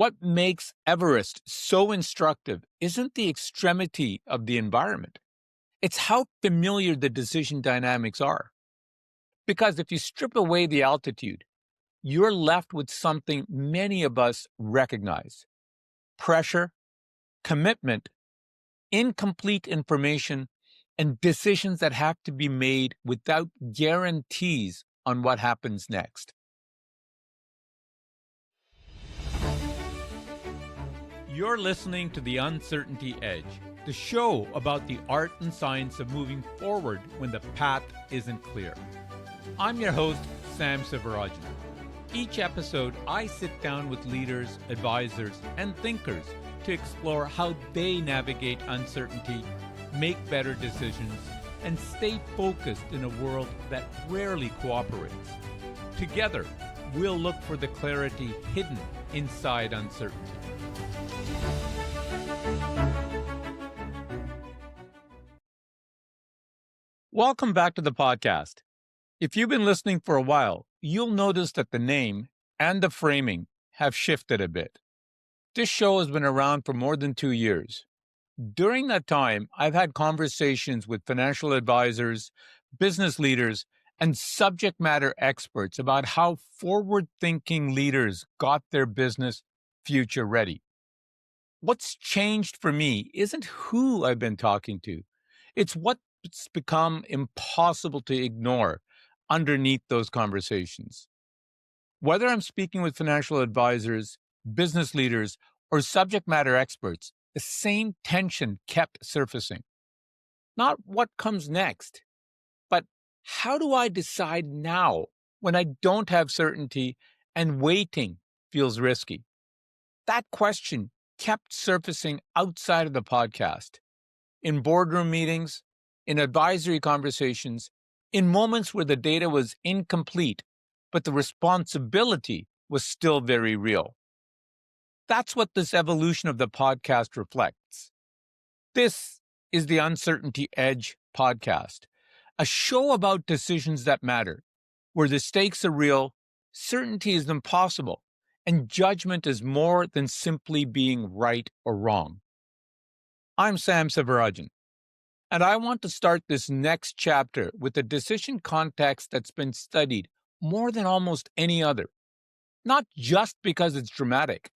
What makes Everest so instructive isn't the extremity of the environment. It's how familiar the decision dynamics are. Because if you strip away the altitude, you're left with something many of us recognize: pressure, commitment, incomplete information, and decisions that have to be made without guarantees on what happens next. You're listening to The Uncertainty Edge, the show about the art and science of moving forward when the path isn't clear. I'm your host, Sam Sivarajan. Each episode, I sit down with leaders, advisors, and thinkers to explore how they navigate uncertainty, make better decisions, and stay focused in a world that rarely cooperates. Together, we'll look for the clarity hidden inside uncertainty. Welcome back to the podcast. If you've been listening for a while, you'll notice that the name and the framing have shifted a bit. This show has been around for more than 2 years. During that time, I've had conversations with financial advisors, business leaders, and subject matter experts about how forward-thinking leaders got their business future ready. What's changed for me isn't who I've been talking to. It's what's become impossible to ignore underneath those conversations. Whether I'm speaking with financial advisors, business leaders, or subject matter experts, the same tension kept surfacing. Not what comes next, but how do I decide now when I don't have certainty and waiting feels risky? That question kept surfacing outside of the podcast, in boardroom meetings, in advisory conversations, in moments where the data was incomplete, but the responsibility was still very real. That's what this evolution of the podcast reflects. This is the Uncertainty Edge podcast, a show about decisions that matter, where the stakes are real, certainty is impossible, and judgment is more than simply being right or wrong. I'm Sam Sivarajan, and I want to start this next chapter with a decision context that's been studied more than almost any other, not just because it's dramatic,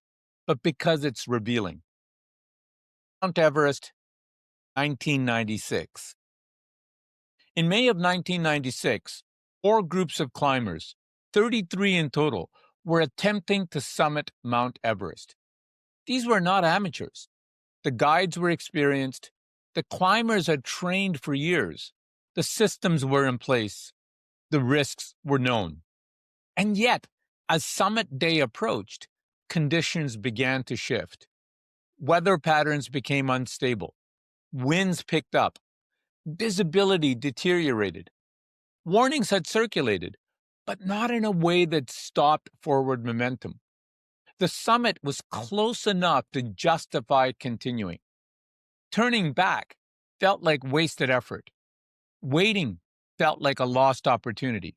but because it's revealing. Mount Everest, 1996. In May of 1996, 4 groups of climbers, 33 in total, were attempting to summit Mount Everest. These were not amateurs. The guides were experienced. The climbers had trained for years. The systems were in place. The risks were known. And yet, as summit day approached, conditions began to shift. Weather patterns became unstable. Winds picked up. Visibility deteriorated. Warnings had circulated, but not in a way that stopped forward momentum. The summit was close enough to justify continuing. Turning back felt like wasted effort. Waiting felt like a lost opportunity.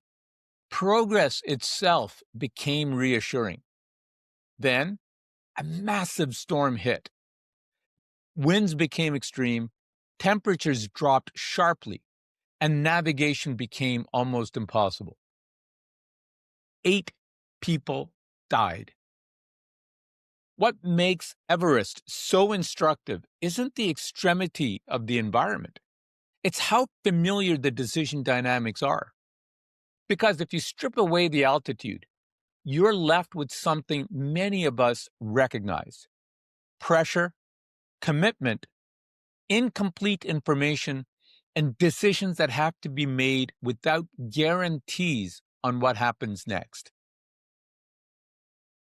Progress itself became reassuring. Then, a massive storm hit. Winds became extreme, temperatures dropped sharply, and navigation became almost impossible. 8 people died. What makes Everest so instructive isn't the extremity of the environment. It's how familiar the decision dynamics are. Because if you strip away the altitude, you're left with something many of us recognize: pressure, commitment, incomplete information, and decisions that have to be made without guarantees on what happens next.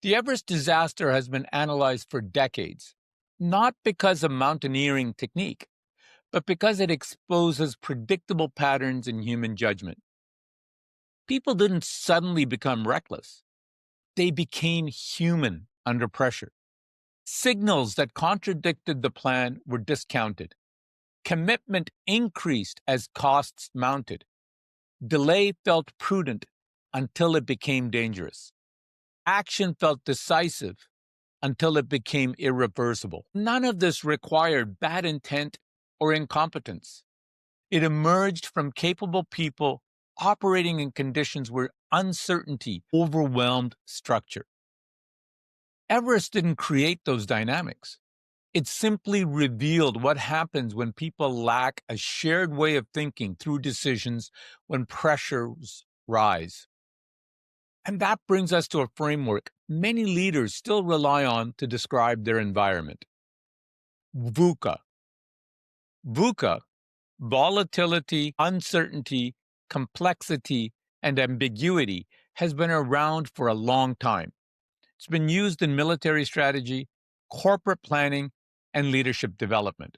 The Everest disaster has been analyzed for decades, not because of mountaineering technique, but because it exposes predictable patterns in human judgment. People didn't suddenly become reckless. They became human under pressure. Signals that contradicted the plan were discounted. Commitment increased as costs mounted. Delay felt prudent until it became dangerous. Action felt decisive until it became irreversible. None of this required bad intent or incompetence. It emerged from capable people operating in conditions where uncertainty overwhelmed structure. Everest didn't create those dynamics. It simply revealed what happens when people lack a shared way of thinking through decisions when pressures rise. And that brings us to a framework many leaders still rely on to describe their environment. VUCA. VUCA, volatility, uncertainty, complexity, and ambiguity, has been around for a long time. It's been used in military strategy, corporate planning, and leadership development.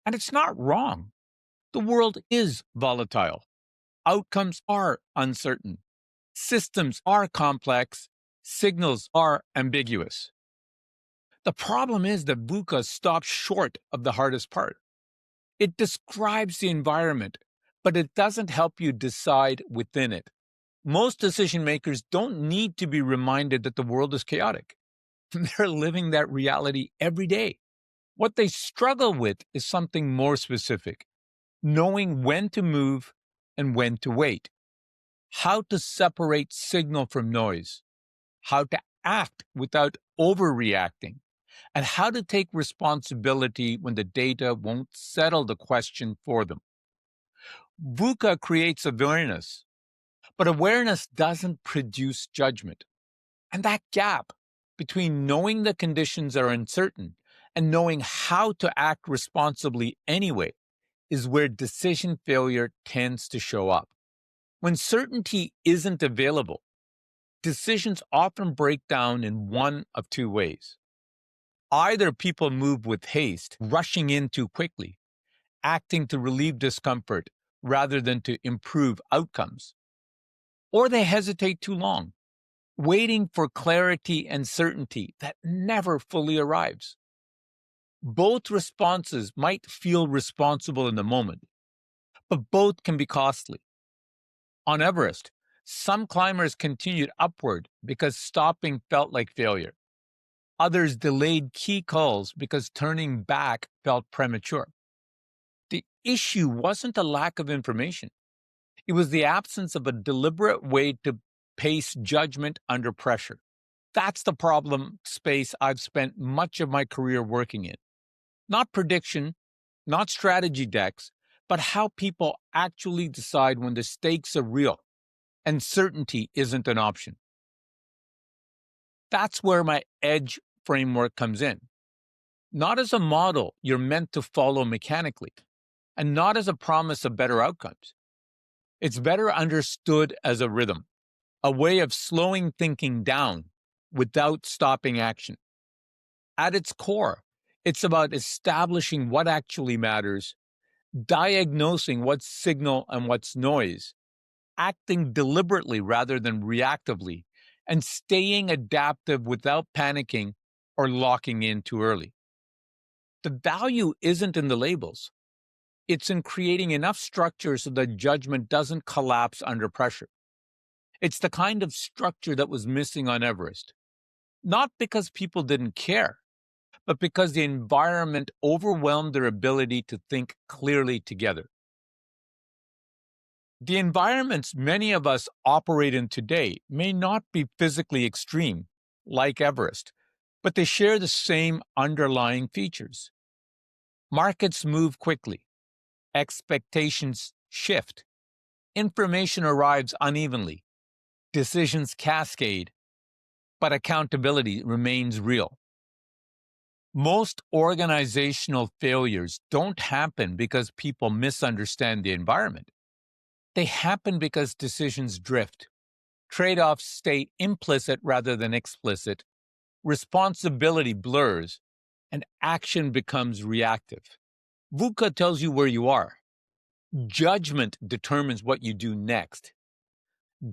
And it's not wrong. The world is volatile. Outcomes are uncertain. Systems are complex. Signals are ambiguous. The problem is that VUCA stops short of the hardest part. It describes the environment, but it doesn't help you decide within it. Most decision makers don't need to be reminded that the world is chaotic. They're living that reality every day. What they struggle with is something more specific: knowing when to move and when to wait, how to separate signal from noise, how to act without overreacting, and how to take responsibility when the data won't settle the question for them. VUCA creates awareness, but awareness doesn't produce judgment. And that gap between knowing the conditions are uncertain and knowing how to act responsibly anyway is where decision failure tends to show up. When certainty isn't available, decisions often break down in one of two ways. Either people move with haste, rushing in too quickly, acting to relieve discomfort rather than to improve outcomes, or they hesitate too long, waiting for clarity and certainty that never fully arrives. Both responses might feel responsible in the moment, but both can be costly. On Everest, some climbers continued upward because stopping felt like failure. Others delayed key calls because turning back felt premature. The issue wasn't a lack of information. It was the absence of a deliberate way to pace judgment under pressure. That's the problem space I've spent much of my career working in. Not prediction, not strategy decks, but how people actually decide when the stakes are real and certainty isn't an option. That's where my EDGE framework comes in. Not as a model you're meant to follow mechanically, and not as a promise of better outcomes. It's better understood as a rhythm, a way of slowing thinking down without stopping action. At its core, it's about establishing what actually matters, diagnosing what's signal and what's noise, acting deliberately rather than reactively, and staying adaptive without panicking or locking in too early. The value isn't in the labels. It's in creating enough structure so that judgment doesn't collapse under pressure. It's the kind of structure that was missing on Everest. Not because people didn't care, but because the environment overwhelmed their ability to think clearly together. The environments many of us operate in today may not be physically extreme, like Everest, but they share the same underlying features. Markets move quickly. Expectations shift. Information arrives unevenly. Decisions cascade, but accountability remains real. Most organizational failures don't happen because people misunderstand the environment. They happen because decisions drift. Trade-offs stay implicit rather than explicit. Responsibility blurs, and action becomes reactive. VUCA tells you where you are. Judgment determines what you do next.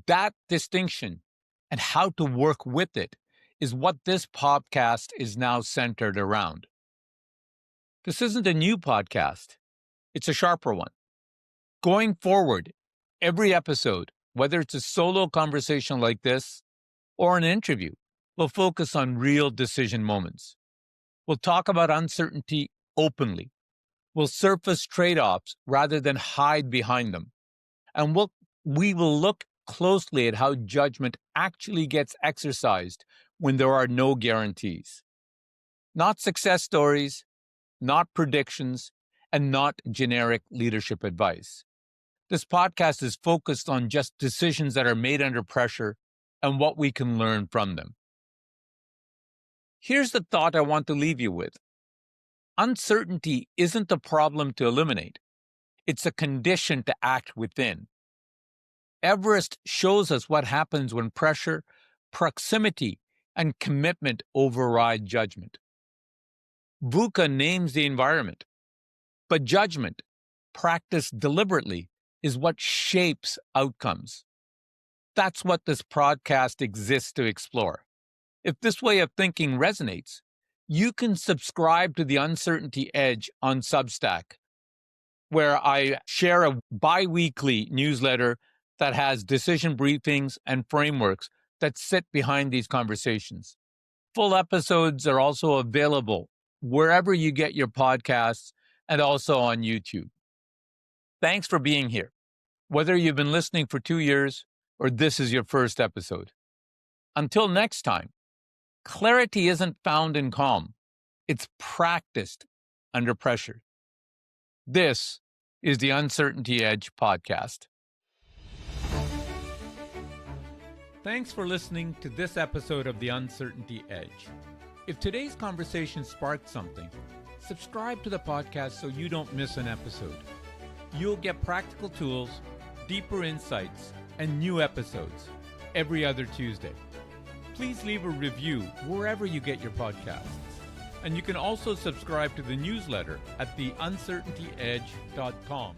That distinction and how to work with it is what this podcast is now centered around. This isn't a new podcast. It's a sharper one. Going forward, every episode, whether it's a solo conversation like this or an interview, We'll focus on real decision moments. We'll talk about uncertainty openly. We'll surface trade-offs rather than hide behind them. And we will look closely at how judgment actually gets exercised when there are no guarantees. Not success stories, not predictions, and not generic leadership advice. This podcast is focused on just decisions that are made under pressure and what we can learn from them. Here's the thought I want to leave you with. Uncertainty isn't a problem to eliminate. It's a condition to act within. Everest shows us what happens when pressure, proximity, and commitment override judgment. VUCA names the environment, but judgment, practiced deliberately, is what shapes outcomes. That's what this podcast exists to explore. If this way of thinking resonates, you can subscribe to the Uncertainty Edge on Substack, where I share a bi-weekly newsletter that has decision briefings and frameworks that sit behind these conversations. Full episodes are also available wherever you get your podcasts and also on YouTube. Thanks for being here, whether you've been listening for 2 years or this is your first episode. Until next time, clarity isn't found in calm. It's practiced under pressure. This is the Uncertainty Edge podcast. Thanks for listening to this episode of the Uncertainty Edge. If today's conversation sparked something, subscribe to the podcast so you don't miss an episode. You'll get practical tools, deeper insights, and new episodes every other Tuesday. Please leave a review wherever you get your podcasts. And you can also subscribe to the newsletter at theuncertaintyedge.com.